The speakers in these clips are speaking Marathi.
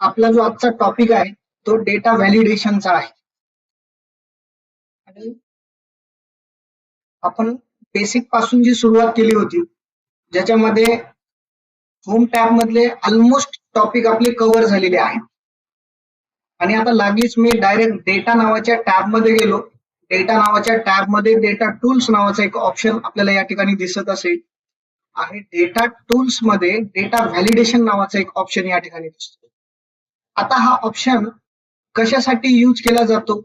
आपला जो आजचा टॉपिक आहे तो डेटा व्हॅलिडेशनचा आहे आणि आपण बेसिक पासून जी सुरुवात केली होती ज्याच्यामध्ये होम टॅब मधले ऑलमोस्ट टॉपिक आपले कव्हर झालेले आहेत आणि आता लागलीच मी डायरेक्ट डेटा नावाच्या टॅब मध्ये गेलो. डेटा नावाच्या टॅब मध्ये डेटा टूल्स नावाचा एक ऑप्शन आपल्याला या ठिकाणी दिसत असेल आणि डेटा टूल्स मध्ये डेटा व्हॅलिडेशन नावाचा एक ऑप्शन या ठिकाणी दिसतो. आता हा ऑप्शन कशासाठी यूज केला जातो?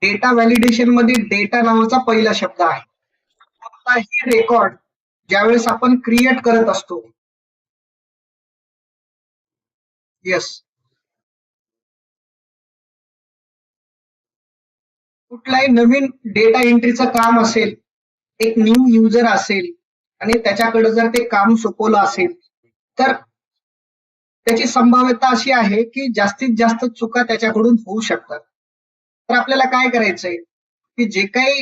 डेटा व्हॅलिडेशन मध्ये डेटा नावाचा पहिला शब्द आहे. कोणताही रेकॉर्ड ज्यावेळेस आपण क्रिएट करत असतो, येस, कुठलाही नवीन डेटा एंट्रीचं काम असेल, एक न्यू युजर असेल आणि त्याच्याकडे जर ते काम सोपवलं असेल तर त्याची संभाव्यता अशी आहे की जास्तीत जास्त चुका त्याच्याकडून होऊ शकतात. तर आपल्याला काय करायचंय की जे काही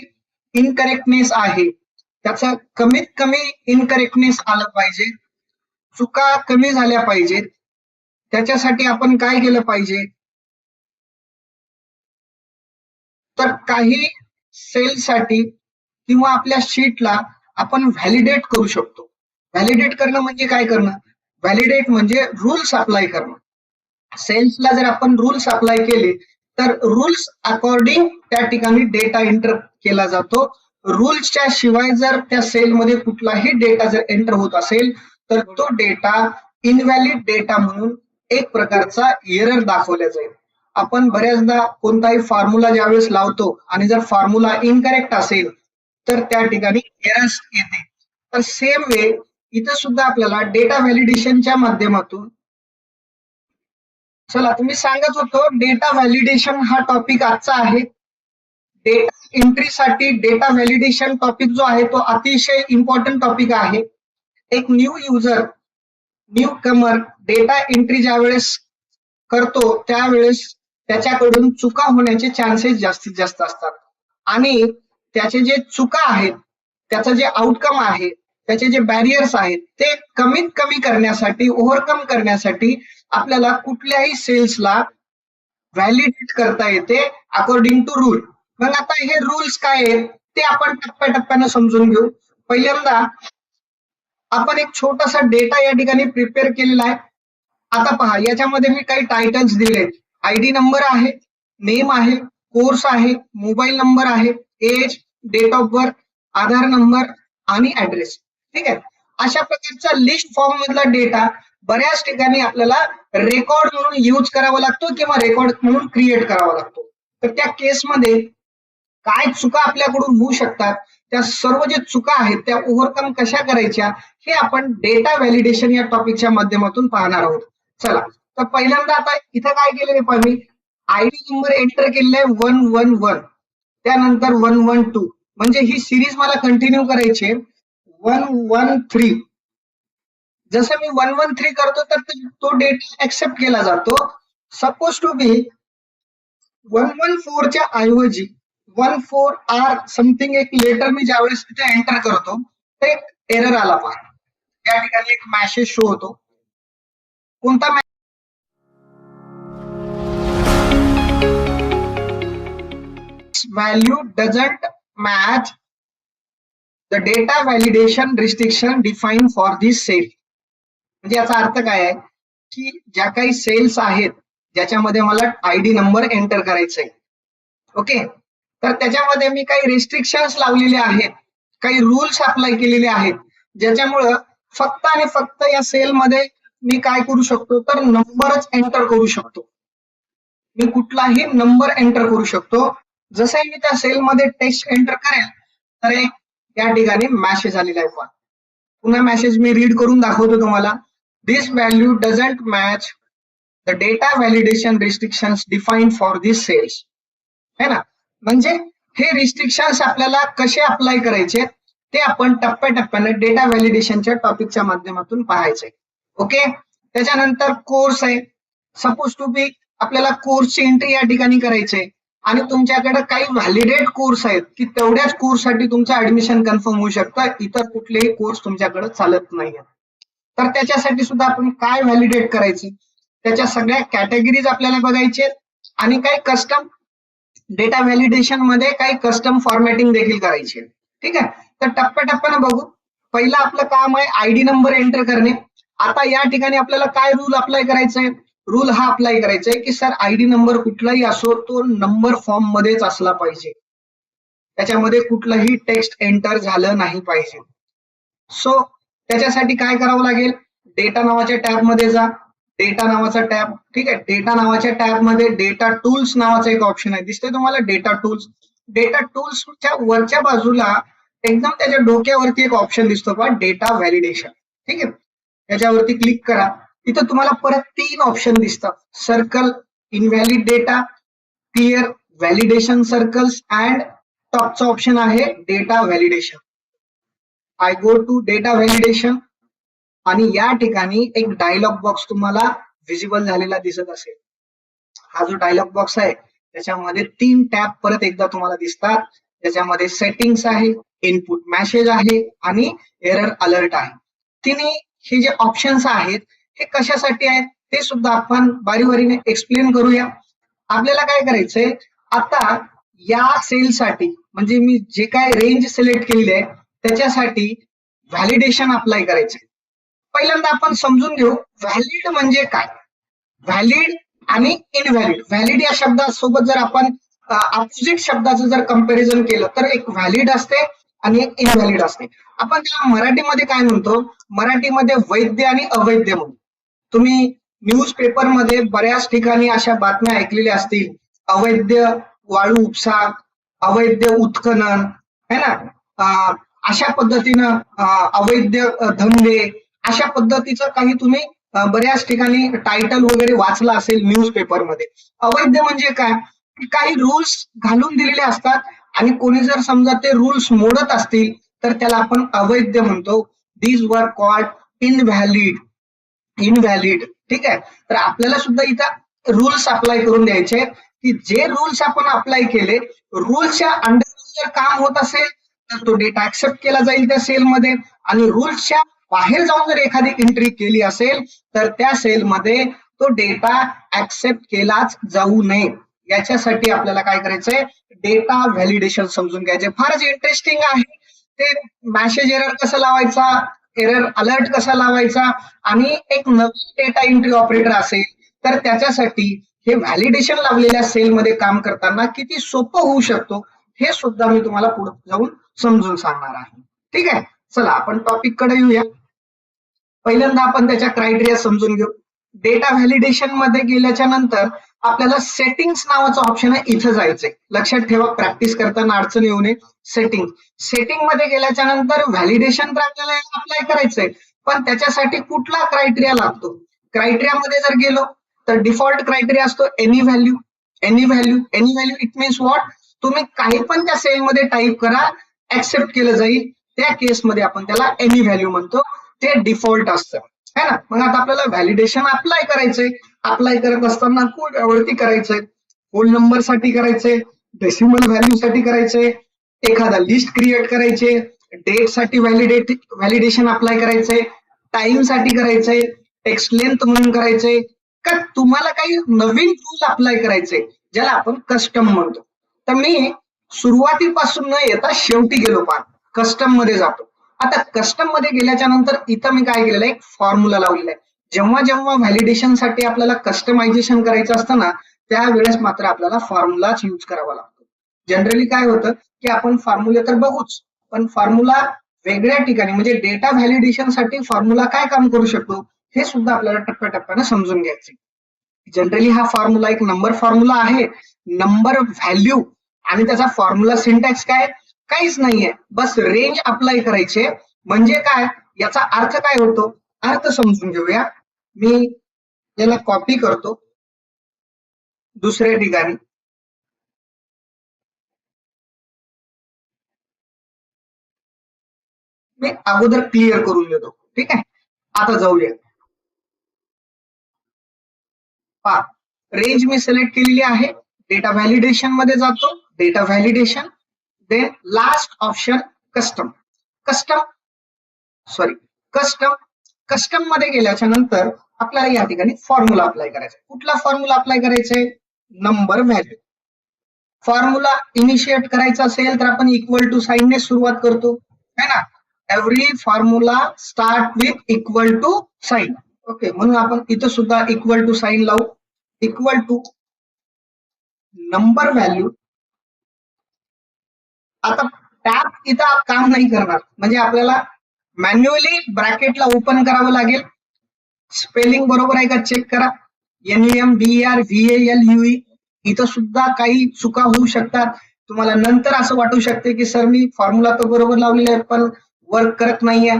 इनकरेक्टनेस आहे त्याचा कमीत कमी इनकरेक्टनेस आलं पाहिजे, चुका कमी झाल्या पाहिजेत. त्याच्यासाठी आपण काय केलं पाहिजे? तर काही सेलसाठी किंवा आपल्या शीटला आपण व्हॅलिडेट करू शकतो. व्हॅलिडेट करणं म्हणजे काय करणं? व्हॅलिडेट म्हणजे रूल्स अप्लाय करणं. सेल्सला जर आपण रूल्स अप्लाय केले तर रूल्स अकॉर्डिंग त्या ठिकाणी डेटा एंटर केला जातो. रूल्सच्या शिवाय जर त्या सेलमध्ये कुठलाही डेटा जर एंटर होत असेल तर तो डेटा इनव्हॅलिड डेटा म्हणून एक प्रकारचा एरर दाखवला जाईल. आपण बऱ्याचदा कोणताही फॉर्म्युला ज्यावेळेस लावतो आणि जर फॉर्म्युला इनकरेक्ट असेल तर त्या ठिकाणी एरर्स येते. तर सेम वे इथं सुद्धा आपल्याला डेटा व्हॅलिडेशनच्या माध्यमातून, चला तुम्ही सांगत होतो डेटा व्हॅलिडेशन हा टॉपिक आजचा आहे. डेटा एंट्रीसाठी डेटा व्हॅलिडेशन टॉपिक जो आहे तो अतिशय इम्पॉर्टंट टॉपिक आहे. एक न्यू युजर, न्यू कमर डेटा एंट्री ज्यावेळेस करतो त्यावेळेस त्याच्याकडून चुका होण्याचे चान्सेस जास्तीत जास्त असतात आणि त्याचे जे चुका आहेत, त्याचं जे आउटकम आहे, त्याचे जे बॅरियर्स आहेत ते कमीत कमी करण्यासाठी, ओव्हरकम करण्यासाठी आपल्याला कुठल्याही सेल्सला व्हॅलिडेट करता येते अकॉर्डिंग टू रूल. मग आता हे रूल्स काय आहेत ते आपण टप्प्याटप्प्यानं समजून घेऊ. पहिल्यांदा आपण एक छोटासा डेटा या ठिकाणी प्रिपेअर केलेला आहे. आता पहा, याच्यामध्ये मी काही टायटल्स दिले. आयडी नंबर आहे, नेम आहे, कोर्स आहे, मोबाईल नंबर आहे, age, date of birth, Aadhaar number आणि ऍड्रेस. ठीक आहे. अशा प्रकारचा लिस्ट फॉर्म मधला डेटा बऱ्याच ठिकाणी आपल्याला रेकॉर्ड म्हणून यूज करावा लागतो किंवा रेकॉर्ड म्हणून क्रिएट करावा लागतो. तर त्या केसमध्ये काय चुका आपल्याकडून होऊ शकतात, त्या सर्व जे चुका आहेत त्या ओव्हरकम कशा करायच्या हे आपण डेटा व्हॅलिडेशन या टॉपिकच्या माध्यमातून पाहणार आहोत. चला, तर पहिल्यांदा आता इथं काय केलेलं आहे, मी आयडी नंबर एंटर केलेला आहे 111, त्यानंतर 112, म्हणजे ही सिरीज मला कंटिन्यू करायची 113. जसं मी 113 करतो तर तो डेटा ऍक्सेप्ट केला जातो. सपोज टू बी 114च्या ऐवजी 14R समथिंग एक लेटर मी ज्यावेळेस तिथे एंटर करतो तर एक एरर आला पहा. त्या ठिकाणी एक मॅसेज शो होतो. कोणता? Value doesn't match the data validation restriction define for this cell. म्हणजे याचा अर्थ काय आहे की ज्या काही सेल्स आहेत ज्याच्यामध्ये मला आयडी नंबर एंटर करायचा आहे, ओके, तर त्याच्यामध्ये मी काही रिस्ट्रिक्शन्स लावलेले आहेत, काही रूल्स अप्लाय केलेले आहेत, ज्याच्यामुळं फक्त आणि फक्त या सेलमध्ये मी काय करू शकतो तर नंबरच एंटर करू शकतो. मी कुठलाही नंबर एंटर करू शकतो. जसंही मी त्या सेलमध्ये टेक्स्ट एंटर करेल तर एक या ठिकाणी मॅसेज आलेला आहे. पुन्हा मॅसेज मी रीड करून दाखवतो तुम्हाला. This value doesn't match the data validation restrictions defined for this cells. है ना. म्हणजे हे रिस्ट्रिक्शन्स आपल्याला कसे अप्लाय करायचे ते आपण टप्प्याटप्प्याने डेटा व्हॅलिडेशनच्या टॉपिकच्या माध्यमातून पाहायचंय. ओके. त्याच्यानंतर कोर्स आहे. सपोज टू बी आपल्याला कोर्सची एंट्री या ठिकाणी करायचंय आणि तुमच्याकडे काही व्हॅलिडेट कोर्स आहेत की तेवढ्याच कोर्ससाठी तुमचं ऍडमिशन कन्फर्म होऊ शकतं, इतर कुठलेही कोर्स तुमच्याकडे चालत नाहीये. तर त्याच्यासाठी सुद्धा आपण काय व्हॅलिडेट करायचं त्याच्या सगळ्या कॅटेगरीज आपल्याला बघायचे आणि काही कस्टम डेटा व्हॅलिडेशन मध्ये काही कस्टम फॉर्मॅटिंग देखील करायची आहे. ठीक आहे, तर टप्प्याटप्प्याने बघू. पहिलं आपलं काम आहे आयडी नंबर एंटर करणे. आता या ठिकाणी आपल्याला काय रूल अप्लाय करायचंय? रूल हा अप्लाय करायचा आहे की सर आयडी नंबर कुठलाही असो तो नंबर फॉर्म मध्येच असला पाहिजे, त्याच्यामध्ये कुठलंही टेक्स्ट एंटर झालं नाही पाहिजे. सो त्याच्यासाठी काय करावं लागेल? डेटा नावाच्या टॅब मध्ये जा. डेटा नावाचा टॅब, ठीक आहे, डेटा नावाच्या टॅब मध्ये डेटा टूल्स नावाचा एक ऑप्शन आहे, दिसतोय तुम्हाला डेटा टूल्स. डेटा टूल्सच्या वरच्या बाजूला एकदम त्याच्या डोक्यावरती एक ऑप्शन दिसतो पहा, डेटा व्हॅलिडेशन. ठीक आहे, त्याच्यावरती क्लिक करा. तिथं तुम्हाला परत 3 ऑप्शन दिसतात, circle, invalid data, clear validation circles and टॉपचा ऑप्शन आहे data validation. I go to data validation आणि या ठिकाणी एक डायलॉग बॉक्स तुम्हाला व्हिजिबल झालेला दिसत असेल. हा जो डायलॉग बॉक्स आहे त्याच्यामध्ये 3 टॅब परत एकदा तुम्हाला दिसतात. त्याच्यामध्ये सेटिंग्स आहे, इनपुट मेसेज आहे आणि एरर अलर्ट आहे. तिन्ही हे जे ऑप्शन्स आहेत हे कशासाठी आहेत ते सुद्धा आपण बारीबारीने एक्सप्लेन करूया. आपल्याला काय करायचंय, आता या सेलसाठी म्हणजे मी जे काय रेंज सिलेक्ट केलेली आहे त्याच्यासाठी व्हॅलिडेशन अप्लाय करायचंय. पहिल्यांदा आपण समजून घेऊ व्हॅलिड म्हणजे काय. व्हॅलिड आणि इनव्हॅलिड, व्हॅलिड या शब्दासोबत जर आपण अपोजिट शब्दाचं जर कंपॅरिझन केलं तर एक व्हॅलिड असते आणि एक इनव्हॅलिड असते. आपण त्याला मराठीमध्ये काय म्हणतो? मराठीमध्ये वैध आणि अवैध म्हणून. तुम्ही न्यूजपेपर मध्ये बऱ्याच ठिकाणी अशा बातम्या ऐकलेल्या असतील, अवैध वाळू उपसा, अवैध उत्खनन, है ना, अशा पद्धतीनं अवैध धंदे, अशा पद्धतीचं काही तुम्ही बऱ्याच ठिकाणी टायटल वगैरे वाचला असेल न्यूजपेपर मध्ये. अवैध म्हणजे काय? काही रूल्स घालून दिलेले असतात आणि कोणी जर समजा ते रूल्स मोडत असतील तर त्याला आपण अवैध म्हणतो. These were called invalid. Invalid, ठीक आहे. तर आपल्याला सुद्धा इथं रूल्स अप्लाय करून द्यायचे की जे रूल्स आपण अप्लाय केले, रूल्सच्या अंडर जर काम होत असेल तर तो डेटा ऍक्सेप्ट केला जाईल त्या सेलमध्ये, आणि रूल्सच्या बाहेर जाऊन जर एखादी एंट्री केली असेल तर त्या सेलमध्ये तो डेटा ऍक्सेप्ट केलाच जाऊ नये. याच्यासाठी आपल्याला काय करायचंय? डेटा व्हॅलिडेशन समजून घ्यायचे. फारच इंटरेस्टिंग आहे ते. मॅसेज एरर कसा लावायचा, एरर अलर्ट कसा लावायचा, आणि एक नवीन डेटा एंट्री ऑपरेटर असेल तर त्याच्यासाठी हे व्हॅलिडेशन लावलेल्या सेलमध्ये काम करताना किती सोपं होऊ शकतो हे सुद्धा मी तुम्हाला पुढे जाऊन समजून सांगणार आहे. ठीक आहे, चला आपण टॉपिक कडे येऊया. पहिल्यांदा आपण त्याच्या क्रायटेरिया समजून घेऊ. डेटा व्हॅलिडेशन मध्ये गेल्याच्या नंतर आपल्याला सेटिंग्स नावाचं ऑप्शन आहे, इथं जायचंय. लक्षात ठेवा, प्रॅक्टिस करताना अडचण येऊ नये. सेटिंग, सेटिंग मध्ये गेल्याच्या नंतर व्हॅलिडेशन तर आपल्याला अप्लाय करायचंय, पण त्याच्यासाठी कुठला क्रायटेरिया लागतो? क्रायटेरिया मध्ये जर गेलो तर डिफॉल्ट क्रायटेरिया असतो any value. Any value, any value it means what? तुम्ही काही पण त्या सेलमध्ये टाईप करा, ऍक्सेप्ट केलं जाईल. त्या केसमध्ये आपण त्याला एनी व्हॅल्यू म्हणतो, ते डिफॉल्ट असतं, है ना. मग आता आपल्याला व्हॅलिडेशन अप्लाय करायचंय. अप्लाय करत असताना कोणावरती करायचंय? होल नंबर साठी करायचंय, डेसिमल व्हॅल्यू साठी करायचंय, एखादा लिस्ट क्रिएट करायचे, डेट साठी व्हॅलिडेशन अप्लाय करायचंय, टाइम साठी करायचंय, टेक्स्ट लेंथ म्हणून करायचंय, का तुम्हाला काही नवीन रूल अप्लाय करायचंय ज्याला आपण कस्टम म्हणतो. तर मी सुरुवातीपासून न येता शेवटी गेलो, पार कस्टम मध्ये जातो. आता कस्टम मध्ये गेल्याच्या नंतर इथं मी काय केलेलं आहे? एक फॉर्म्युला लावलेला आहे. जेव्हा जेव्हा व्हॅलिडेशन साठी आपल्याला कस्टमायझेशन करायचं असतं ना, त्यावेळेस मात्र आपल्याला फॉर्म्युलाच यूज करावा लागतो. जनरली काय होतं की आपण फॉर्म्युला तर बघूच, पण फॉर्म्युला वेगळ्या ठिकाणी म्हणजे डेटा व्हॅलिडेशन साठी फॉर्म्युला काय काम करू शकतो हे सुद्धा आपल्याला टप्प्याटप्प्याने समजून घ्यायचे. जनरली हा फॉर्म्युला एक नंबर फॉर्म्युला आहे. नंबर, व्हॅल्यू आणि त्याचा फॉर्म्युला सिंटॅक्स काय? काहीच नाहीये, बस रेंज अप्लाय करायचे. म्हणजे काय? याचा अर्थ काय होतो? अर्थ समजून घेऊया. मी याला कॉपी करतो दुसऱ्या ठिकाणी. मी अगोदर क्लिअर करून देतो, ठीक आहे. आता जाऊया. पहा, रेंज मी सिलेक्ट केलेली आहे. डेटा व्हॅलिडेशन मध्ये जातो, data validation, then last option custom. Custom custom मध्ये गेल्याच्या नंतर आपल्याला या ठिकाणी फॉर्म्युला अप्लाय करायचा. कुठला फॉर्म्युला अप्लाय करायचा आहे? Number value. फॉर्म्युला इनिशिएट करायचा असेल तर आपण इक्वल टू साईनने सुरुवात करतो, है ना. Every formula start with equal to sign. Okay, म्हणून आपण इथं सुद्धा इक्वल टू साईन लावू. Equal to number value. आता टॅब इथं काम नाही करणार, म्हणजे आपल्याला मॅन्युअली ब्रॅकेटला ओपन करावं लागेल. स्पेलिंग बरोबर आहे का चेक करा. NUMBERVALUE. इथं सुद्धा काही चुका होऊ शकतात. तुम्हाला नंतर असं वाटू शकते की सर मी फॉर्म्युला तर बरोबर लावलेला आहे पण वर्क करत नाहीये.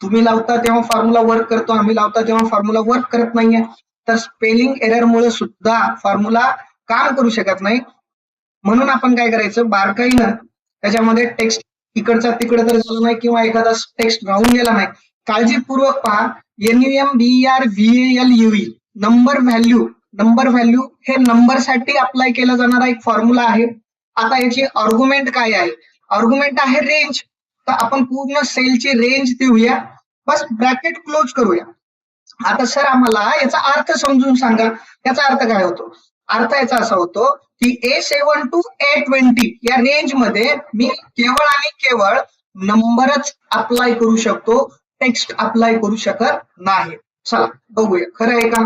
तुम्ही लावता तेव्हा फॉर्म्युला वर्क करतो, आम्ही लावता तेव्हा फॉर्म्युला वर्क करत नाहीये. तर स्पेलिंग एररमुळे सुद्धा फॉर्म्युला काम करू शकत नाही. म्हणून आपण काय करायचं, बारकाईनं त्याच्यामध्ये टेक्स्ट इकडचा तिकडे तर झालं नाही किंवा एखादा टेक्स्ट राहून गेला नाही, काळजीपूर्वक पहा. NUMBERVALUE number value. Number value हे नंबर साठी अप्लाय केला जाणारा एक फॉर्म्युला आहे. आता याची आर्ग्युमेंट काय आहे? आर्ग्युमेंट आहे रेंज. तर आपण पूर्ण सेलची रेंज देऊया, बस ब्रॅकेट क्लोज करूया. आता सर आम्हाला याचा अर्थ समजून सांगा. याचा अर्थ काय होतो? अर्थ याचा असा होतो की A7 to A20 या रेंज मध्ये मी केवळ आणि केवळ नंबरच अप्लाय करू शकतो, टेक्स्ट अप्लाय करू शकत नाही. चला बघूया खरं आहे का.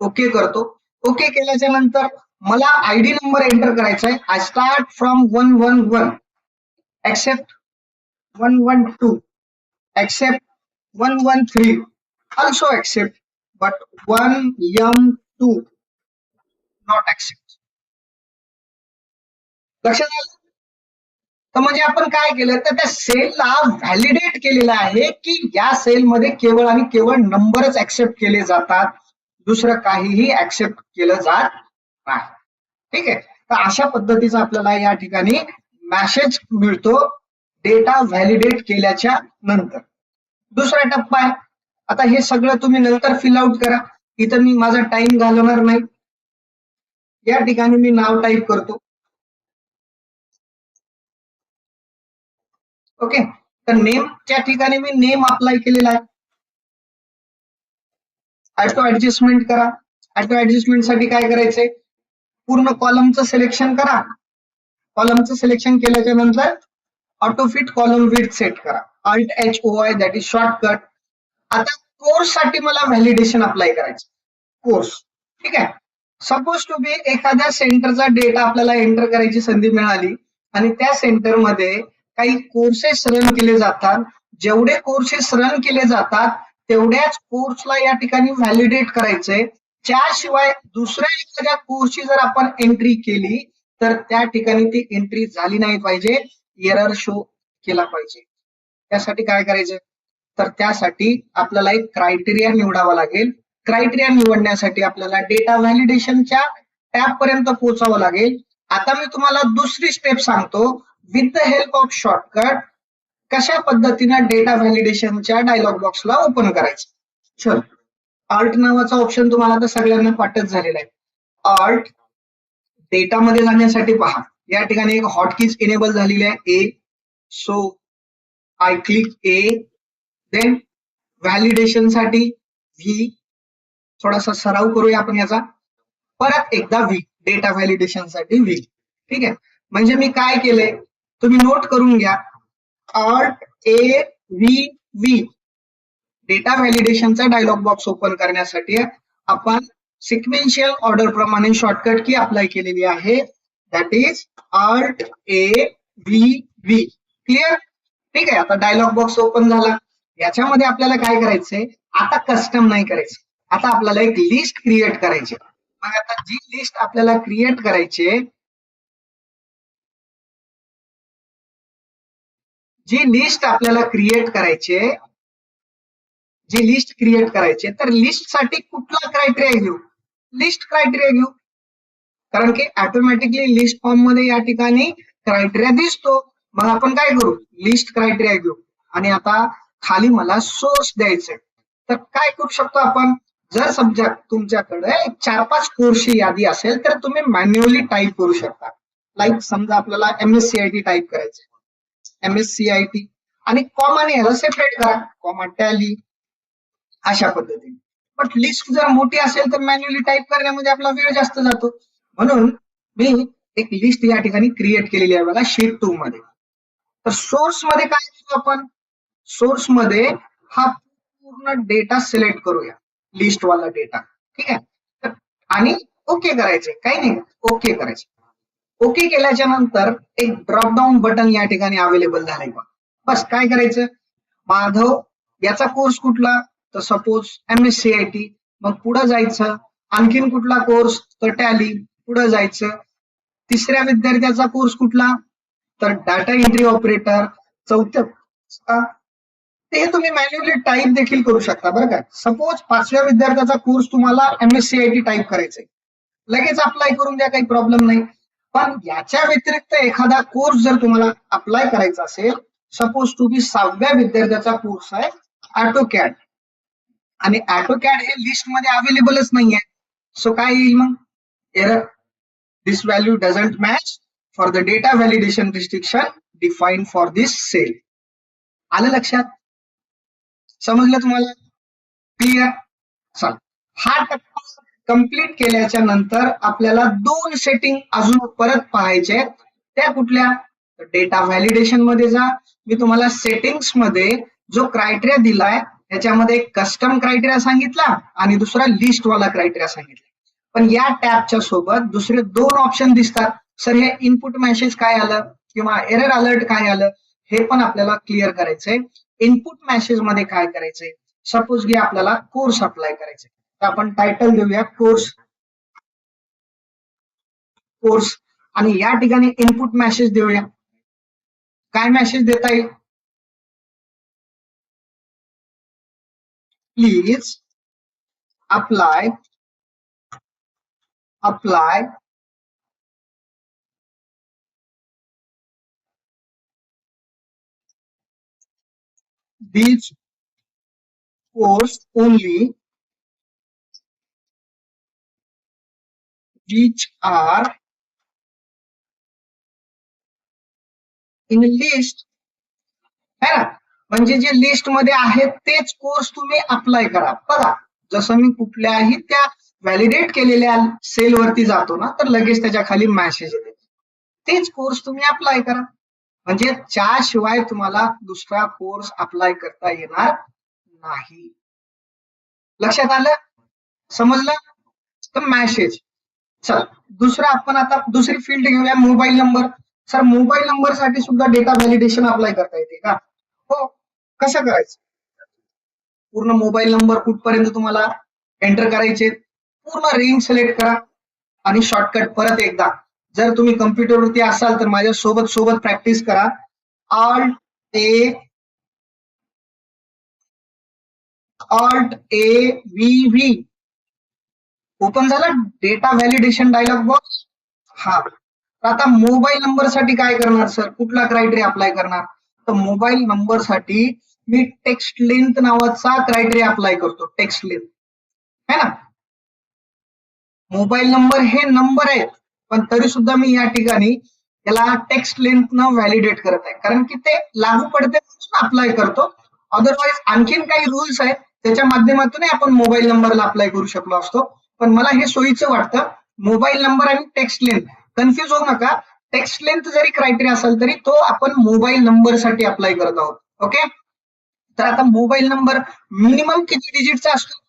ओके करतो. ओके केल्याच्या नंतर मला आयडी नंबर एंटर करायचा आहे. I start from 111 accept 112 accept 113 also accept but 1M2 not accept. लक्षात आलं? तर म्हणजे आपण काय केलं तर त्या सेलला व्हॅलिडेट केलेलं आहे की या सेलमध्ये केवळ आणि केवळ नंबरच ऍक्सेप्ट केले जातात, दुसरं काहीही ऍक्सेप्ट केलं जात नाही. ठीक आहे. तर अशा पद्धतीचा आपल्याला या ठिकाणी मेसेज मिळतो डेटा व्हॅलिडेट केल्याच्या नंतर. दुसरा टप्पा आहे. आता हे सगळं तुम्ही नंतर फिल आउट करा, इथं मी माझा टाइम घालवणार नाही. या ठिकाणी मी नाव टाईप करतो. ओके, तर नेमच्या ठिकाणी मी नेम अप्लाय केलेला आहे. ऑटो ऍडजस्टमेंट करा. ऑटो ऍडजस्टमेंट साठी काय करायचंय, पूर्ण कॉलमचं सिलेक्शन करा. कॉलमचं सिलेक्शन केल्याच्या नंतर auto fit column width set करा. Alt-HOI that is shortcut. आता कोर्स साठी मला व्हॅलिडेशन अप्लाय करायचं. कोर्स, ठीक आहे. सपोज टू बी एखाद्या सेंटरचा डेटा आपल्याला एंटर करायची संधी मिळाली आणि त्या सेंटरमध्ये काही कोर्सेस रन केले जातात. जेवढे कोर्सेस रन केले जातात तेवढ्याच कोर्सला या ठिकाणी व्हॅलिडेट करायचंय. त्याशिवाय दुसऱ्या एखाद्या कोर्सची जर आपण एंट्री केली तर त्या ठिकाणी ती एंट्री झाली नाही पाहिजे, एरर शो केला पाहिजे. त्यासाठी काय करायचं, तर त्यासाठी आपल्याला एक क्रायटेरिया निवडावा लागेल. क्रायटेरिया निवडण्यासाठी आपल्याला डेटा व्हॅलिडेशनच्या टॅब पर्यंत पोहोचावं लागेल. आता मी तुम्हाला दुसरी स्टेप सांगतो with the help of shortcut कशा पद्धतीने डेटा व्हॅलिडेशनच्या डायलॉग बॉक्सला ओपन करायचं. चल, ऑल्ट नावाचा ऑप्शन तुम्हाला आता सगळ्यांना पाठच झालेला आहे. ऑल्ट डेटा मध्ये जाण्यासाठी पहा, या ठिकाणी एक हॉटकीज इनेबल झालेली आहे A. So I click A. Then validation साठी व्ही. थोडासा सराव करूया आपण याचा. परत एकदा व्ही, डेटा व्हॅलिडेशन साठी व्ही. ठीक आहे. म्हणजे मी काय केलंय तुम्ही नोट करून घ्या. Alt A V V. Data व्हॅलिडेशनचा डायलॉग बॉक्स ओपन करण्यासाठी आपण सिक्वेन्शियल ऑर्डर प्रमाणे शॉर्टकट की अप्लाय केलेली आहे, that is Alt A V V. Clear? ठीक आहे. आता डायलॉग बॉक्स ओपन झाला. याच्यामध्ये आपल्याला काय करायचंय, आता कस्टम नाही करायचं, आता आपल्याला एक लिस्ट क्रिएट करायची. मग आता जी लिस्ट आपल्याला क्रिएट करायची, जी लिस्ट आपल्याला क्रिएट करायची, जी लिस्ट क्रिएट करायची, तर लिस्ट साठी कुठला क्रायटेरिया घेऊ? लिस्ट क्रायटेरिया घेऊ, कारण की ऑटोमॅटिकली लिस्ट फॉर्म मध्ये या ठिकाणी क्रायटेरिया दिसतो. मग आपण काय करू, लिस्ट क्रायटेरिया घेऊ. आणि आता खाली मला सोर्स द्यायचंय, तर काय करू शकतो आपण, जर समजा तुमच्याकडे 4-5 कोर्सची यादी असेल तर तुम्ही मॅन्युअली टाईप करू शकता. लाईक समजा आपल्याला MSCIT टाईप करायचं, MSCIT आणि कॉमाने याला सेपरेट करा, कॉमा टॅली. अशा पद्धतीने. बट लिस्ट जर मोठी असेल तर मॅन्युअली टाईप करण्यामध्ये आपला वेळ जास्त जातो. म्हणून मी एक लिस्ट या ठिकाणी क्रिएट केलेली आहे बघा शीट 2 मध्ये. तर सोर्स मध्ये काय करू आपण, सोर्स मध्ये हा पूर्ण डेटा सिलेक्ट करूया, लिस्ट वाला डेटा. ठीक आहे. तर आणि ओके करायचे, काही नाही, ओके करायचे. ओके केल्याच्या नंतर एक ड्रॉप डाऊन बटन या ठिकाणी अवेलेबल झालंय बघा. बस काय करायचं, माधव याचा कोर्स कुठला, तर सपोज MSCIT. मग पुढे जायचं, आणखीन कुठला कोर्स, तर टॅली. पुढे जायचं, तिसऱ्या विद्यार्थ्याचा कोर्स कुठला, तर डाटा एंट्री ऑपरेटर. चौथ्या ते तुम्ही मॅन्युअली टाईप देखील करू शकता बरं का. सपोज 5व्या विद्यार्थ्याचा कोर्स तुम्हाला MSCIT टाईप करायचंय, लगेच अप्लाय करून द्या, काही प्रॉब्लेम नाही. पण याच्या व्यतिरिक्त एखादा कोर्स जर तुम्हाला अप्लाय करायचा असेल, सपोज तुम्ही 6व्या विद्यार्थ्याचा कोर्स आहे ऑटोकॅड, आणि ऑटोकॅड हे लिस्ट मध्ये अवेलेबलच नाहीये, सो काय येईल मग, error, this value doesn't match for the data validation restriction define for this cell. आलं लक्षात, समजलं तुम्हाला, क्लिअर. चल, हा टप्पा कंप्लीट केल्याच्या नंतर आपल्याला 2 सेटिंग अजून परत पाहायचे आहेत. त्या कुठल्या, डेटा व्हॅलिडेशन मध्ये जा. मी तुम्हाला सेटिंग्स मध्ये जो क्रायटेरिया दिलाय त्याच्यामध्ये कस्टम क्रायटेरिया सांगितला आणि दुसरा लिस्ट वाला क्रायटेरिया सांगितला. पण या टॅबच्या सोबत दुसरे 2 ऑप्शन दिसतात. सर हे इनपुट मेसेज काय आलं किंवा एरर अलर्ट काय आलं, हे पण आपल्याला क्लिअर करायचंय. इनपुट मेसेज मध्ये काय करायचंय, सपोज की आपल्याला कोर्स अप्लाय करायचंय, तर आपण टायटल देऊया कोर्स, कोर्स. आणि या ठिकाणी इनपुट मेसेज देऊया, काय मेसेज देता येईल, please apply these course only which are in list, है ना. म्हणजे जे लिस्ट मध्ये आहेत तेच कोर्स तुम्ही अप्लाय करा. बघा, जसं मी कुठल्याही त्या व्हॅलिडेट केलेल्या सेल वरती जातो ना, तर लगेच त्याच्या खाली मेसेज येते, तेच कोर्स तुम्ही अप्लाय करा. म्हणजे त्याशिवाय तुम्हाला दुसरा कोर्स अप्लाय करता येणार नाही. लक्षात आलं, समजलं. तर मेसेज. चल, दुसरं आपण आता दुसरी फील्ड घेऊया, mobile number. Sir mobile number साठी सुद्धा डेटा व्हॅलिडेशन अप्लाय करता येते का, हो. कसं करायचं, पूर्ण मोबाईल नंबर कुठपर्यंत तुम्हाला एंटर करायचे, पूर्ण रेंज सिलेक्ट करा आणि शॉर्टकट परत एकदा, जर तुम्ही कम्प्युटरवरती असाल तर माझ्या सोबत सोबत प्रॅक्टिस करा. Alt+A+V ओपन झाला डेटा व्हॅलिडेशन डायलॉग बॉक्स. हा, आता मोबाईल नंबर साठी काय करणार सर, कुठला क्रायटेरिया अप्लाय करणार, तर मोबाईल नंबर साठी मी टेक्स्ट लेंथ नावाचा क्रायटेरिया अप्लाय करतो, टेक्स्ट लेंथ, है ना. मोबाईल नंबर हे नंबर आहेत, पण तरी सुद्धा मी या ठिकाणी त्याला टेक्स्ट लेंथ न व्हॅलिडेट करत आहे, कारण की ते लागू पडते म्हणून अप्लाय करतो. अदरवाईज आणखीन काही रूल्स आहेत त्याच्या माध्यमातून आपण मोबाईल नंबरला अप्लाय करू शकलो असतो, पण मला हे सोयीचं वाटतं. मोबाईल नंबर आणि टेक्स्ट लेंथ कन्फ्युज होऊ नका, टेक्स्ट लेंथ जरी क्रायटेरिया असेल तरी तो आपण मोबाईल नंबर साठी अप्लाय करत आहोत. ओके. तर आता मोबाईल नंबर मिनिमम किती डिजिटचा असतो,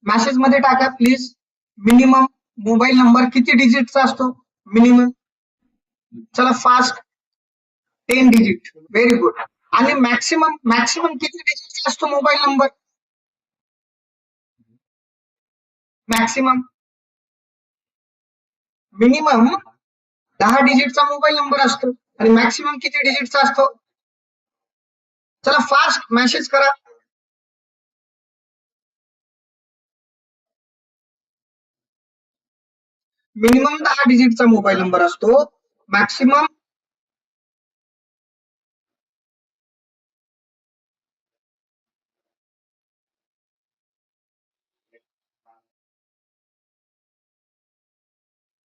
मेसेज मध्ये टाका प्लीज. मिनिमम मोबाईल नंबर किती डिजिटचा असतो, मिनिमम. चला फास्ट, 10 डिजिट, व्हेरी गुड. आणि मॅक्सिमम, मॅक्सिमम किती डिजिटचा असतो मोबाईल नंबर, मॅक्सिमम. मिनिमम 10 डिजिटचा मोबाईल नंबर असतो आणि मॅक्सिमम किती डिजिटचा असतो, चला फास्ट मेसेज करा. मिनिमम 10 डिजिटचा मोबाईल नंबर असतो, मॅक्सिमम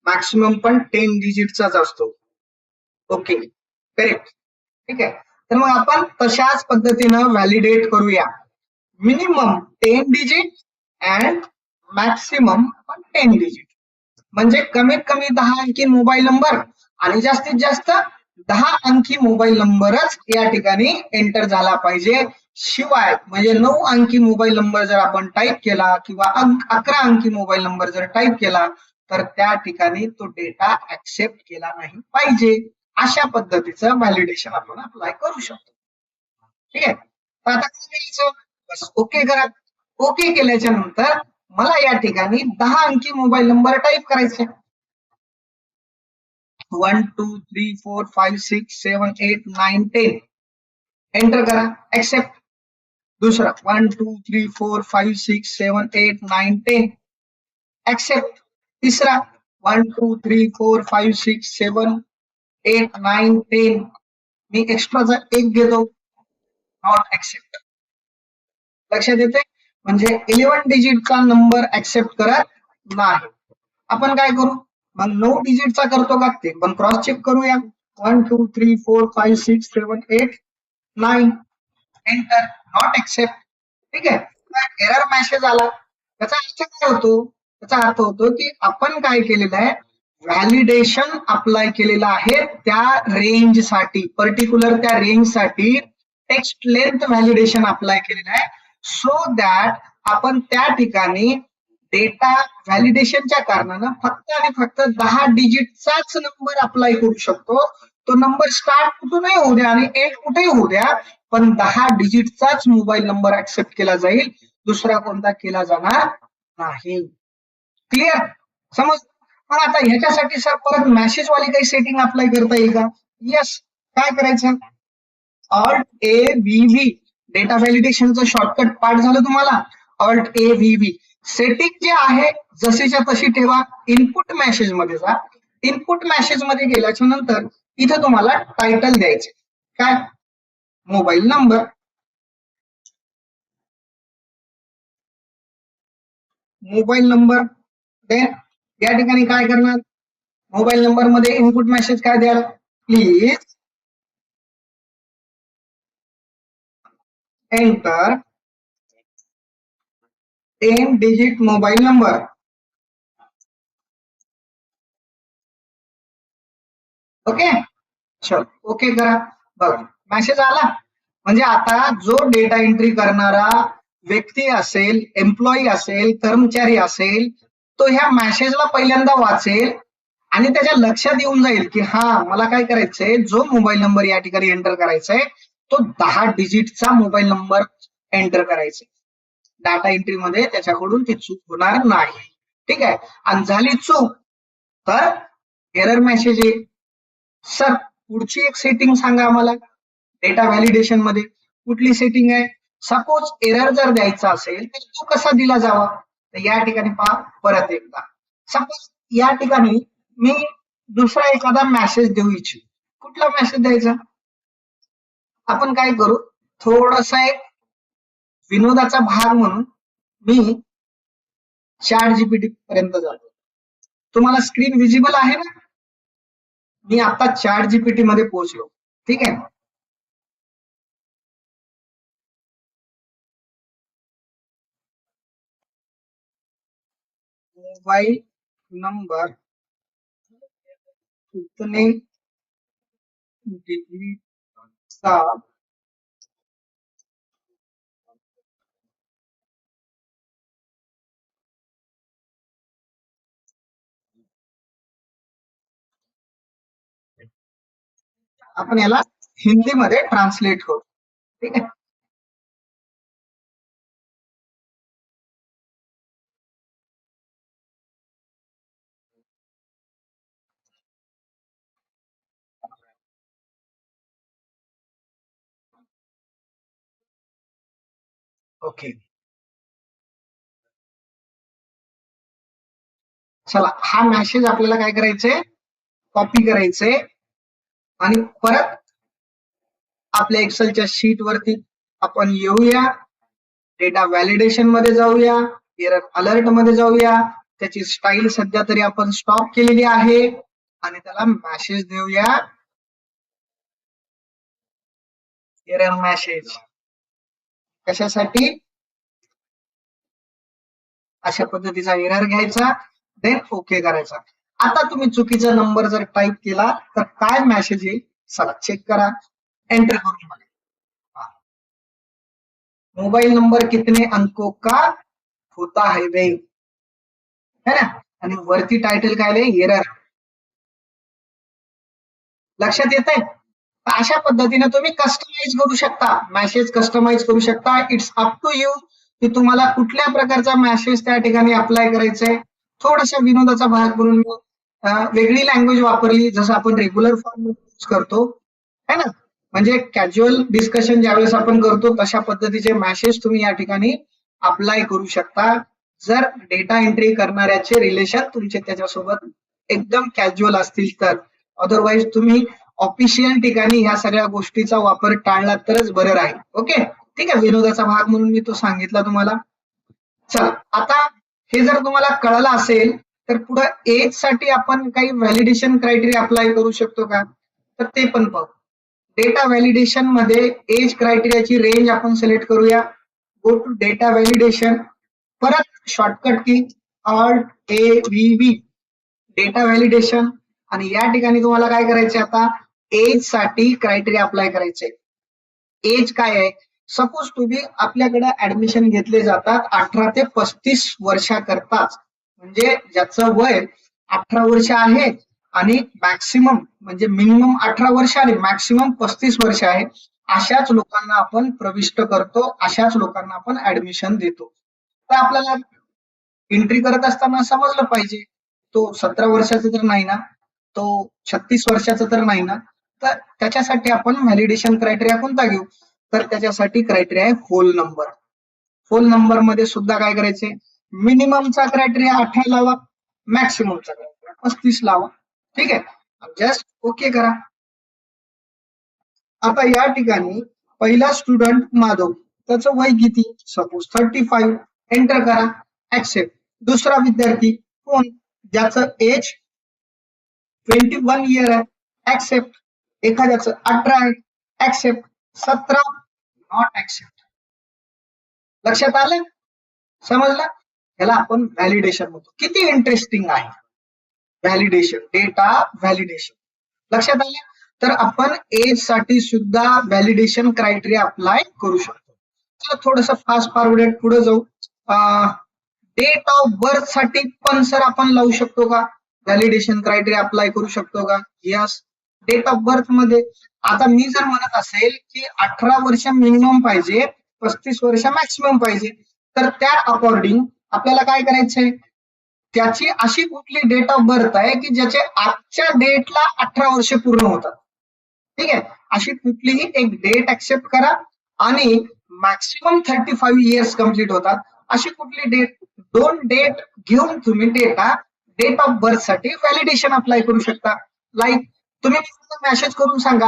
मॅक्सिमम पण 10 डिजिटचाच असतो. Okay, correct. ठीक आहे. तर मग आपण तशाच पद्धतीनं व्हॅलिडेट करूया. Minimum 10 digit and maximum 10 digit. म्हणजे कमीत कमी 10 अंकी मोबाईल नंबर आणि जास्तीत जास्त 10 अंकी मोबाईल नंबरच या ठिकाणी एंटर झाला पाहिजे. शिवाय म्हणजे 9 अंकी मोबाईल नंबर जर आपण टाईप केला किंवा 11 अंकी मोबाईल नंबर जर टाईप केला तर त्या ठिकाणी तो डेटा ऍक्सेप्ट केला नाही पाहिजे. अशा पद्धतीचं व्हॅलिडेशन आपण अप्लाय करू शकतो. ठीक आहे. तर आता काय करायचं, बस ओके करा. ओके केल्याच्या नंतर मला या ठिकाणी 10 अंकी मोबाईल नंबर टाईप करायचे. 1 2 3 4 5 6 7 8 9 10 एंटर करा. ऍक्सेप्ट. दुसरा 1 2 3 4 5 6 7 8 9 10 ऍक्सेप्ट. तिसरा 1 2 3 4 5 6 7 8 9 10 मी एक्स्ट्राचा एक घेतो. Not accept. लक्षात येते. म्हणजे 11 डिजिटचा नंबर ऍक्सेप्ट करत नाही. आपण काय करू मग 9 डिजिटचा करतो का ते पण क्रॉस चेक करूया. 1 2 3 4 5 6 7 8 9 एंटर. Not accept. ठीक आहे. एरर मेसेज आला. त्याचा अर्थ काय होतो, त्याचा अर्थ होतो की आपण काय केलेलं आहे, व्हॅलिडेशन अप्लाय केलेलं आहे त्या रेंजसाठी, पर्टिक्युलर त्या रेंजसाठी टेक्स्ट लेंथ व्हॅलिडेशन अप्लाय केलेलं आहे. सो दॅट आपण त्या ठिकाणी डेटा व्हॅलिडेशनच्या कारणानं फक्त आणि फक्त 10 डिजिटचाच नंबर अप्लाय करू शकतो. तो नंबर स्टार्ट कुठूनही होऊ द्या आणि एंड कुठेही होऊ द्या, पण 10 डिजिटचाच मोबाईल नंबर ऍक्सेप्ट केला जाईल, दुसरा कोणता केला जाणार नाही. क्लिअर समज. मग आता ह्याच्यासाठी सर परत मेसेज वाली काही सेटिंग अप्लाय करता येईल का? येस. काय करायचं, Alt A V V data व्हॅलिडेशनचं शॉर्टकट पाठ झालं तुम्हाला. Alt A V V setting जे आहे जशीच्या तशी ठेवा. इनपुट मेसेज मध्ये जा. इनपुट मेसेज मध्ये गेल्याच्या नंतर इथे तुम्हाला टायटल द्यायचे. काय? Mobile number. Mobile number. Then या ठिकाणी काय करणार, मोबाईल नंबर मध्ये इनपुट मेसेज काय द्याल, please enter 10 digit mobile number. Okay. चल ओके करा. बघा मेसेज आला. म्हणजे आता जो डेटा एंट्री करणारा व्यक्ती असेल, एम्प्लॉई असेल, कर्मचारी असेल, तो ह्या मेसेजला पहिल्यांदा वाचेल आणि त्याच्या लक्षात येऊन जाईल की हा मला काय करायचंय, जो मोबाईल नंबर या ठिकाणी एंटर करायचा आहे तो 10 डिजिटचा मोबाईल नंबर एंटर करायचा. डाटा एंट्री मध्ये त्याच्याकडून ती चूक होणार नाही. ठीक आहे. आणि झाली चूक तर एरर मेसेज येईल. सर पुढची एक सेटिंग सांगा आम्हाला डेटा व्हॅलिडेशन मध्ये. कुठली सेटिंग आहे? सपोज एरर जर द्यायचा असेल तर तो कसा दिला जावा, तर या ठिकाणी पहा परत एकदा. सपोज या ठिकाणी मी दुसरा एखादा मेसेज देऊ इच्छितो. कुठला मेसेज द्यायचा? आपण काय करू, थोडासा एक विनोदाचा भाग म्हणून मी चॅट जीपीटी पर्यंत जातो. तुम्हाला स्क्रीन विजिबल आहे ना? मी आता चॅट जीपीटी मध्ये पोहोचलो. ठीक आहे. मोबाइल नंबर कितने डिजिट का आपण याला हिंदीमध्ये ट्रान्सलेट करू. ठीक आहे. ओके. चला हा मेसेज आपल्याला काय करायचंय, कॉपी करायचंय आणि परत आपल्या एक्सेलच्या शीट वरती आपण येऊया. डेटा व्हॅलिडेशन मध्ये जाऊया. एरर अलर्ट मध्ये जाऊया. त्याची स्टाईल सध्या तरी आपण स्टॉप केलेली आहे आणि त्याला मेसेज देऊया. एरर मेसेज कशासाठी, अशा पद्धतीचा एरर घ्यायचा, देन ओके करायचा. आता तुम्ही चुकीचा नंबर जर टाईप केला तर काय मेसेज येईल चला चेक करा. एंटर करून बघा. मोबाईल नंबर कितने अंकों का होता है वे, है ना. आणि वरती टायटल काय आहे, एरर. लक्षात येत आहे. अशा पद्धतीने तुम्ही कस्टमाइज करू शकता, मेसेज कस्टमाइज करू शकता. इट्स अप टू यू की तुम्हाला कुठल्या प्रकारचा मेसेज त्या ठिकाणी अप्लाय करायचा आहे. थोडासा विनोदाचा भाग म्हणून मी वेगळी लँग्वेज वापरली, जसं आपण रेग्युलर फॉर्म यूज करतो, है ना. म्हणजे कॅज्युअल डिस्कशन ज्यावेळेस आपण करतो तशा पद्धतीचे मेसेज तुम्ही या ठिकाणी अप्लाय करू शकता, जर डेटा एंट्री करणाऱ्याचे रिलेशन तुमचे त्याच्यासोबत एकदम कॅज्युअल असतील तर. अदरवाईज तुम्ही ऑफिशियल ठिकाणी ह्या सगळ्या गोष्टीचा वापर टाळला तरच बरं राहील. ओके, ठीक आहे. विनोदाचा भाग म्हणून मी तो सांगितला तुम्हाला. चला, आता हे जर तुम्हाला कळलं असेल तर पुढे एज साठी आपण काही व्हॅलिडेशन क्रायटेरिया अप्लाय करू शकतो का, तर ते पण पाहू. डेटा व्हॅलिडेशन मध्ये एज क्रायटेरियाची रेंज आपण सिलेक्ट करूया. गो टू डेटा व्हॅलिडेशन, परत शॉर्टकट की alt A V V, data validation. आणि या ठिकाणी तुम्हाला काय करायचे, आता एज साठी क्रायटेरिया अप्लाय करायचे. एज काय आहे, सपोज तुम्ही आपल्याकडे ऍडमिशन घेतले जातात 18 ते 35 वर्षाकरताच, म्हणजे ज्याचं वय 18 वर्ष आहे आणि मॅक्सिमम म्हणजे मिनिमम 18 वर्ष आणि मॅक्सिमम 35 वर्ष आहे, अशाच लोकांना आपण प्रविष्ट करतो, अशाच लोकांना आपण ऍडमिशन देतो. तर आपल्याला एंट्री करत असताना समजलं पाहिजे तो 17 वर्षाचा तर नाही ना, तो 36 वर्षाचा तर नाही ना. तर त्याच्यासाठी आपण व्हॅलिडेशन क्रायटेरिया कोणता घेऊ, तर त्याच्यासाठी क्रायटेरिया आहे होल नंबर. होल नंबर मध्ये सुद्धा काय करायचे, मिनिममचा क्रायटेरिया 18 लावा, मॅक्सिममचा क्रायटेरिया 35 लावा. ठीक आहे, जस्ट ओके करा. आता या ठिकाणी पहिला स्टुडंट माधव, त्याचं वय किती, सपोज 35, एंटर करा, ऍक्सेप्ट. दुसरा विद्यार्थी कोण, ज्याचं एज 21 इयर आहे, ऍक्सेप्ट. एखाद्याचं 18 आहे, ऍक्सेप्ट. 17 not accept. लक्षात आलं, समजलं. याला आपण व्हॅलिडेशन म्हणतो. किती इंटरेस्टिंग आहे व्हॅलिडेशन, डेटा व्हॅलिडेशन. लक्षात आलं. तर आपण एज साठी सुद्धा व्हॅलिडेशन क्रायटेरिया अप्लाय करू शकतो. चला थोडस फास्ट फॉरवर्डेड पुढे जाऊ. डेट ऑफ बर्थ साठी पण सर आपण लावू शकतो का, व्हॅलिडेशन क्रायटेरिया अप्लाय करू शकतो का, यस. डेट ऑफ बर्थ मध्ये आता मी जर म्हणत असेल की 18 वर्ष मिनिमम पाहिजे, 35 वर्ष मॅक्सिमम पाहिजे, तर त्या अकॉर्डिंग आपल्याला काय करायचंय, त्याची अशी कुठली डेट ऑफ बर्थ आहे की ज्याचे आजच्या डेटला 18 वर्ष पूर्ण होतात. ठीक आहे, अशी कुठलीही एक डेट ऍक्सेप्ट करा. आणि मॅक्सिमम 35 इयर्स कम्प्लीट होतात अशी कुठली डेट, दोन डेट घेऊन तुम्ही डेट ऑफ बर्थ साठी व्हॅलिडेशन अप्लाय करू शकता. लाईक तुम्ही मेसेज करून सांगा,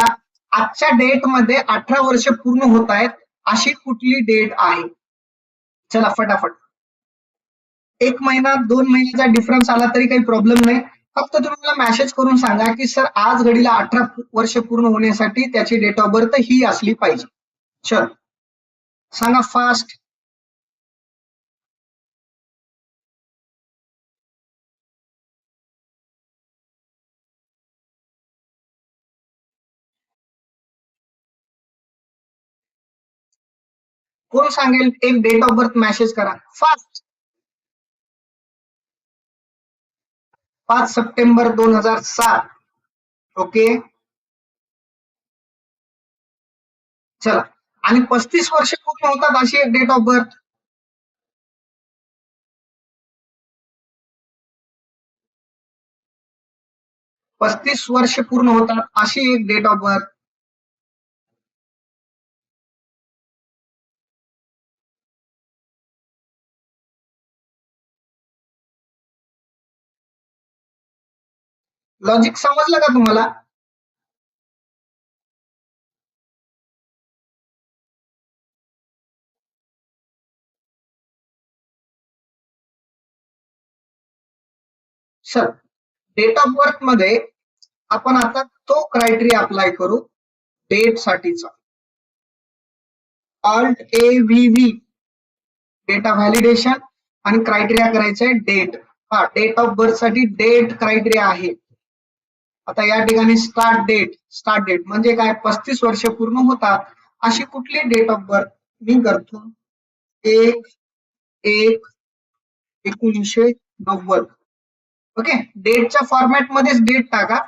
आजच्या डेट मध्ये 18 वर्ष पूर्ण होत आहेत अशी कुठली डेट आहे. चला फटाफट, 1 महिना 2 महिन्याचा डिफरन्स आला तरी काही प्रॉब्लेम नाही. फक्त तुम्ही मला मेसेज करून सांगा की सर आज घडीला 18 वर्ष पूर्ण होण्यासाठी त्याची डेट ऑफ बर्थ ही असली पाहिजे. चल सांगा फास्ट. कोण सांगेल, एक डेट ऑफ बर्थ मेसेज करा फास्ट. 5 सप्टेंबर 2007. ओके चला. आणि 35 वर्ष पूर्ण होतात अशी एक डेट ऑफ बर्थ, 35 वर्ष पूर्ण होतात अशी एक डेट ऑफ बर्थ. लॉजिक समजलं का तुम्हाला. सर डेट ऑफ बर्थ मध्ये आपण आता तो क्रायटेरिया अप्लाय करू डेट साठीचा. Alt A V V, data validation. आणि क्रायटेरिया करायचं आहे डेट. हा, डेट ऑफ बर्थ साठी डेट क्रायटेरिया आहे. आता या ठिकाणी स्टार्ट डेट म्हणजे काय, 35 वर्ष पूर्ण होतात अशी कुठली डेट ऑफ बर्थ मी करतो, 1/1/1990. ओके, डेटच्या फॉर्मॅट मध्येच डेट टाका.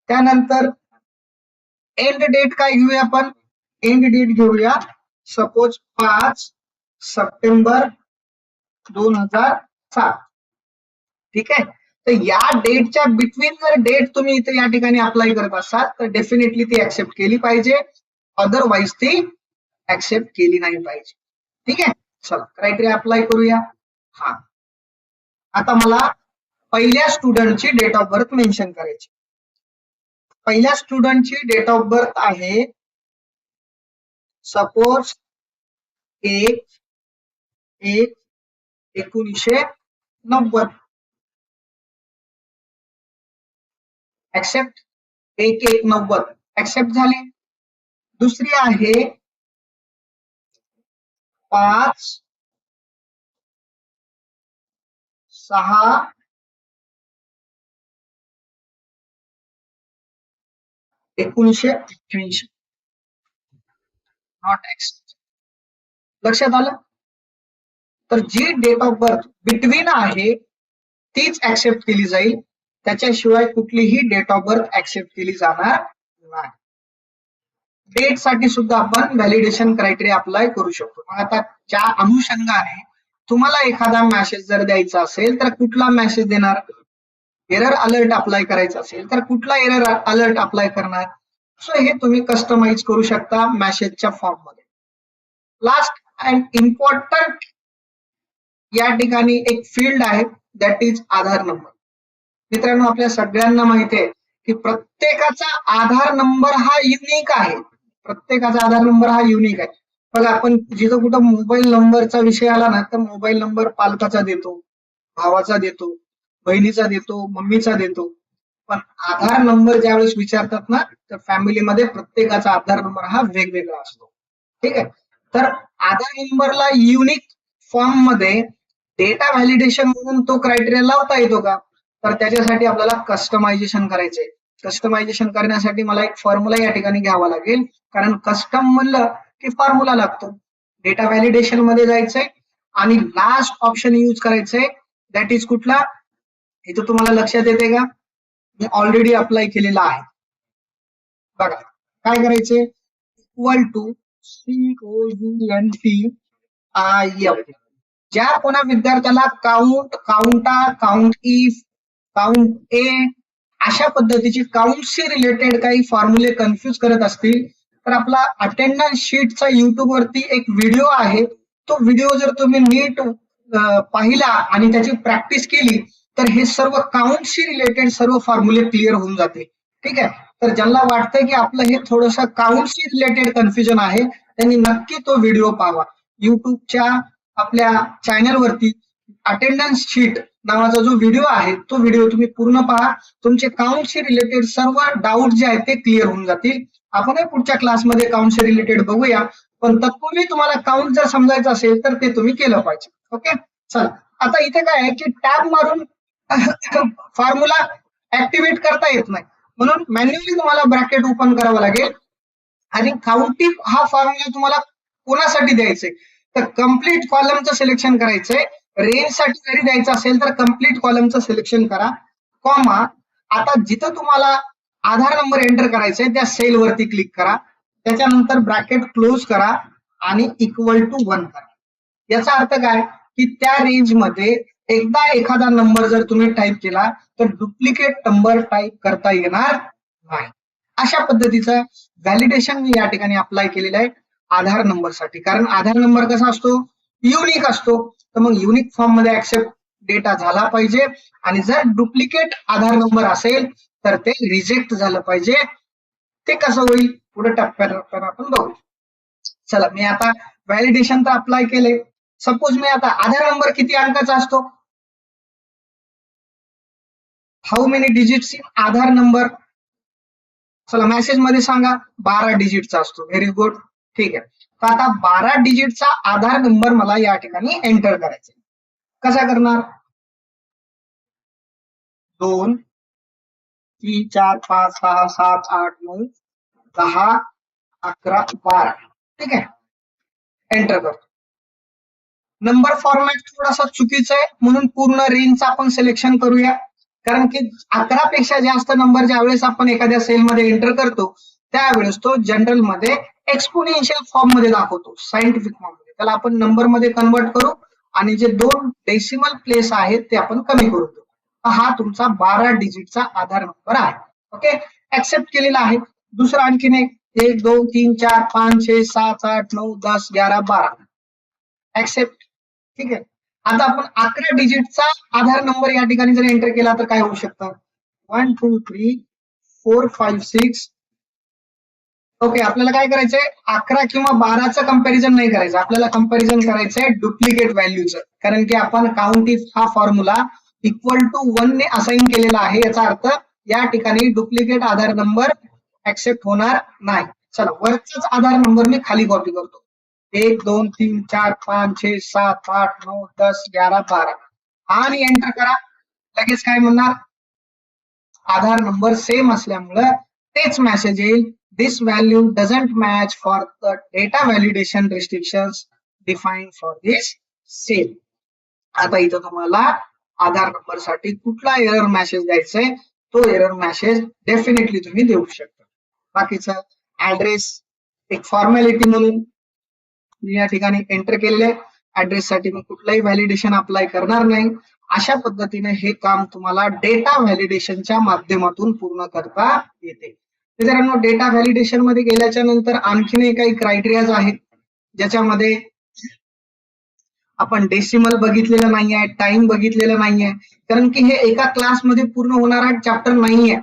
त्यानंतर एंड डेट काय घेऊया आपण, एंड डेट घेऊया सपोज 5 सप्टेंबर 2007. ठीक आहे, तर या डेटच्या बिटवीन जर डेट तुम्ही इथे या ठिकाणी अप्लाय करत असाल तर डेफिनेटली ती ऍक्सेप्ट केली पाहिजे, अदरवाईज ती ऍक्सेप्ट केली नाही पाहिजे. ठीक आहे, चला क्रायटेरिया अप्लाय करूया. हा, आता मला पहिल्या स्टुडंटची डेट ऑफ बर्थ मेन्शन करायची. पहिल्या स्टुडंटची डेट ऑफ बर्थ आहे सपोज 1/1/1990. ऍक्सेप्ट, 1/1/90 ऍक्सेप्ट झाले. दुसरी आहे 5/6/1988. Not accept. लक्षात आलं, तर जी डेट ऑफ बर्थ बिटवीन आहे तीच ऍक्सेप्ट केली जाईल, त्याच्याशिवाय कुठलीही डेट ऑफ बर्थ ऍक्सेप्ट केली जाणार नाही. डेट साठी सुद्धा आपण व्हॅलिडेशन क्रायटेरिया अप्लाय करू शकतो. मग आता ज्या अनुषंगाने तुम्हाला एखादा मेसेज जर द्यायचा असेल तर कुठला मेसेज देणार, एरर अलर्ट अप्लाय करायचा असेल तर कुठला एरर अलर्ट अप्लाय करणार. सो हे तुम्ही कस्टमाइज करू शकता मेसेजच्या फॉर्म मध्ये. लास्ट अँड इम्पॉर्टंट या ठिकाणी एक फील्ड आहे, दॅट इज आधार नंबर. मित्रांनो, आपल्या सगळ्यांना माहिती आहे की प्रत्येकाचा आधार नंबर हा युनिक आहे. प्रत्येकाचा आधार नंबर हा युनिक आहे. बघा, आपण जिथं कुठं मोबाईल नंबरचा विषय आला ना तर मोबाईल नंबर पालकाचा देतो, भावाचा देतो, बहिणीचा देतो, मम्मीचा देतो. पण आधार नंबर ज्यावेळेस विचारतात ना तर फॅमिलीमध्ये प्रत्येकाचा आधार नंबर हा वेगवेगळा असतो. ठीक आहे, तर आधार नंबरला युनिक फॉर्म मध्ये डेटा व्हॅलिडेशन म्हणून तो क्रायटेरिया लावता येतो का, तर त्याच्यासाठी आपल्याला कस्टमायझेशन करायचंय. कस्टमायझेशन करण्यासाठी मला एक फॉर्म्युला या ठिकाणी घ्यावा लागेल, कारण कस्टम म्हणलं की फॉर्म्युला लागतो. डेटा व्हॅलिडेशन मध्ये जायचंय आणि लास्ट ऑप्शन यूज करायचंय, दॅट इज कुठला, इथं तुम्हाला लक्षात येते का, मी ऑलरेडी अप्लाय केलेला आहे. बघा काय करायचंय, इक्वल टू COUNTIF. ज्या कोणा विद्यार्थ्याला काउंट, काउंटा, काउंट इफ, काउंट ए अशा पद्धतीची काउंटशी रिलेटेड काही फॉर्म्युले कन्फ्युज करत असतील तर आपला अटेंडन्स शीटचा युट्यूब वरती एक व्हिडिओ आहे. तो व्हिडिओ जर तुम्ही नीट पाहिला आणि त्याची प्रॅक्टिस केली तर हे सर्व काउंटशी रिलेटेड सर्व फॉर्म्युले क्लिअर होऊन जाते. ठीक आहे, तर ज्यांना वाटतंय की आपलं हे थोडंसं काउंटशी रिलेटेड कन्फ्युजन आहे त्यांनी नक्की तो व्हिडिओ पाहावा. युट्यूबच्या आपल्या चॅनलवरती अटेंडन्स शीट नावाचा जो व्हिडिओ आहे तो व्हिडिओ तुम्ही पूर्ण पहा. तुमचे काउंटशी रिलेटेड सर्व डाऊट जे आहेत ते क्लिअर होऊन जातील. आपण पुढच्या क्लासमध्ये काउंटशी रिलेटेड बघूया, पण तत्पूर्वी तुम्हाला काउंट जर समजायचं असेल तर ते तुम्ही केलं पाहिजे. ओके, चला आता इथे काय आहे की टॅब मारून फॉर्म्युला ऍक्टिव्हेट करता येत नाही, म्हणून मॅन्युअली तुम्हाला ब्रॅकेट ओपन करावं लागेल आणि काउंटिंग हा फॉर्म्युला तुम्हाला कोणासाठी द्यायचंय तर कम्प्लीट कॉलमचं सिलेक्शन करायचंय. रेंज साठी जरी द्यायचं असेल तर कम्प्लीट कॉलमचं सिलेक्शन करा, कॉमा आता जिथं तुम्हाला आधार नंबर एंटर करायचंय त्या सेल वरती क्लिक करा, त्याच्यानंतर ब्रॅकेट क्लोज करा आणि इक्वल टू 1 करा. याचा अर्थ काय की त्या रेंज मध्ये एकदा एखादा नंबर जर तुम्ही टाईप केला तर डुप्लिकेट नंबर टाईप करता येणार नाही. अशा पद्धतीचं व्हॅलिडेशन मी या ठिकाणी अप्लाय केलेलं आहे आधार नंबर साठी, कारण आधार नंबर कसा असतो, युनिक असतो. तर मग युनिक फॉर्म मध्ये ऍक्सेप्ट डेटा झाला पाहिजे आणि जर डुप्लिकेट आधार नंबर असेल तर ते रिजेक्ट झालं पाहिजे. ते कसं होईल पुढे टप्प्याटप्प्यानं आपण बघू. चला, मी आता व्हॅलिडेशन तर अप्लाय केले. सपोज मी आता आधार नंबर किती अंकाचा असतो, how many digits in Aadhaar number, चला मेसेज मध्ये सांगा 12 डिजिटचा असतो. Very good. ठीक आहे. तर आता 12 डिजिटचा आधार नंबर मला या ठिकाणी एंटर करायचा आहे. कसा करणार? 2 3 4 5 6 7 8 9 10 11 12. ठीक आहे, एंटर करतो. नंबर फॉर्मॅट थोडासा चुकीचा आहे, म्हणून पूर्ण रेंजचं आपण सिलेक्शन करूया. कारण की 11 पेक्षा जास्त नंबर ज्यावेळेस आपण एखाद्या सेलमध्ये एंटर करतो त्यावेळेस तो जनरल मध्ये एक्सपोनेन्शियल फॉर्म मध्ये दाखवतो, सायंटिफिक फॉर्म मध्ये. त्याला आपण नंबर मध्ये कन्वर्ट करू आणि जे 2 डेसिमल प्लेस आहेत ते आपण कमी करू देऊ. हा तुमचा 12 डिजिटचा आधार नंबर आहे. ओके, ऍक्सेप्ट केलेला आहे. दुसरा आणखीन एक 1 2 3 4 5 6 7 8 9 10 11 12. ऍक्सेप्ट. ठीक आहे. आता आपण 11 डिजिटचा आधार नंबर या ठिकाणी जर एंटर केला तर काय होऊ शकतं? 1 2 3 4 5 6. ओके, आपल्याला काय करायचंय? 11 किंवा 12चं कंपॅरिझन नाही करायचं, आपल्याला कंपॅरिझन करायचंय डुप्लिकेट व्हॅल्यूचं. कारण की आपण काउंट इफ हा फॉर्म्युला इक्वल टू 1 ने असाइन केलेला आहे. याचा अर्थ या ठिकाणी डुप्लिकेट आधार नंबर ऍक्सेप्ट होणार नाही. चला, वरचाच आधार नंबर मी खाली कॉपी करतो. 1 2 3 4 5 6 7 8 9 10 11 12 आणि एंटर करा. लगेच काय म्हणणार? आधार नंबर सेम असल्यामुळं तेच मेसेज येईल, this value doesn't match for the data validation restrictions defined for this cell. आता इथं तुम्हाला आधार नंबर साठी कुठला एरर मेसेज द्यायचा आहे तो एरर मेसेज डेफिनेटली तुम्ही देऊ शकता. बाकीचं ऍड्रेस एक फॉर्मॅलिटी म्हणून मी या ठिकाणी एंटर केलेले. ऍड्रेस साठी मी कुठलाही व्हॅलिडेशन अप्लाय करणार नाही. अशा पद्धतीने हे काम तुम्हाला डेटा व्हॅलिडेशनच्या माध्यमातून पूर्ण करता येते. मित्रांनो, डेटा व्हॅलिडेशन मध्ये गेल्याच्या नंतर आणखीनही काही क्रायटेरियाज आहेत ज्याच्यामध्ये आपण डेसिमल बघितलेलं नाहीये, टाइम बघितलेलं नाहीये, कारण की हे एका क्लासमध्ये पूर्ण होणारा चॅप्टर नाहीये.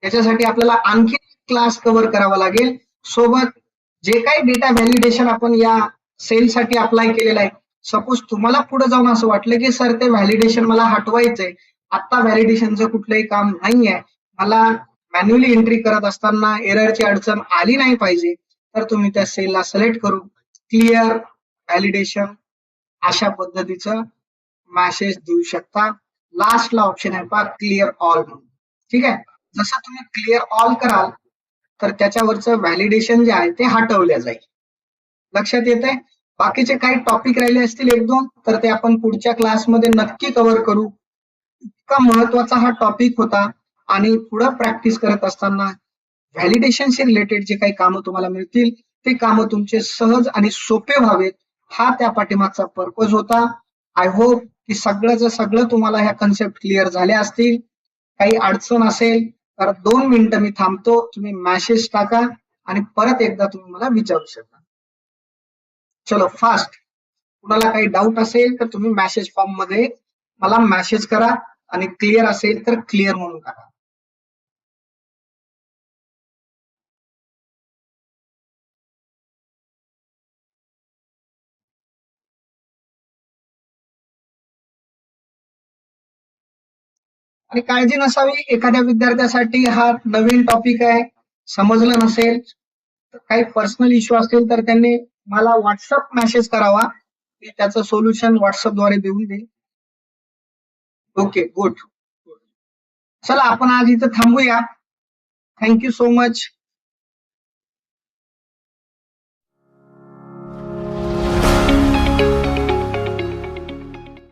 त्याच्यासाठी आपल्याला आणखी क्लास कव्हर करावा लागेल. सोबत जे काही डेटा व्हॅलिडेशन आपण या सेलसाठी अप्लाय केलेलं आहे, सपोज तुम्हाला पुढे जाऊन असं वाटलं की सर ते व्हॅलिडेशन मला हटवायचंय, आता व्हॅलिडेशनचं कुठलंही काम नाहीये, मला मॅन्युअली एंट्री करत असताना एररची अडचण आली नाही पाहिजे, तर तुम्ही त्या सेलला सिलेक्ट करून क्लिअर व्हॅलिडेशन अशा पद्धतीचं मेसेज देऊ शकता. लास्टला ऑप्शन आहे पहा, क्लिअर ऑल म्हणून. ठीक आहे, जसं तुम्ही क्लिअर ऑल कराल तर त्याच्यावरचं व्हॅलिडेशन जे आहे ते हटवलं जाईल. लक्षात येत आहे? बाकीचे काही टॉपिक राहिले असतील 1-2 तर ते आपण पुढच्या क्लासमध्ये नक्की कव्हर करू. इतका महत्वाचा हा टॉपिक होता आणि पुढे प्रॅक्टिस करत असताना व्हॅलिडेशनशी रिलेटेड जे काही कामं तुम्हाला मिळतील ते कामं तुमचे सहज आणि सोपे व्हावेत, हा त्या पाठीमागचा पर्पज होता. आय होप की सगळं तुम्हाला ह्या कन्सेप्ट क्लिअर झाल्या असतील. काही अडचण असेल तर 2 मिनिटं मी थांबतो, तुम्ही मेसेज टाका आणि परत एकदा तुम्ही मला विचारू शकता. चलो फास्ट. कुणाला काही डाऊट असेल तर तुम्ही मेसेज फॉर्म मध्ये मला मेसेज करा आणि क्लिअर असेल तर क्लिअर म्हणून टाका. आणि काळजी नसावी, एखाद्या विद्यार्थ्यासाठी हा नवीन टॉपिक आहे, समजलं नसेल, काही पर्सनल इश्यू असतील तर त्यांनी मला व्हॉट्सअप मेसेज करावा, मी त्याचं सोल्युशन व्हॉट्सअपद्वारे देऊन देईल. Okay, good. चला, आपण आज इथं थांबूया. Thank you so much.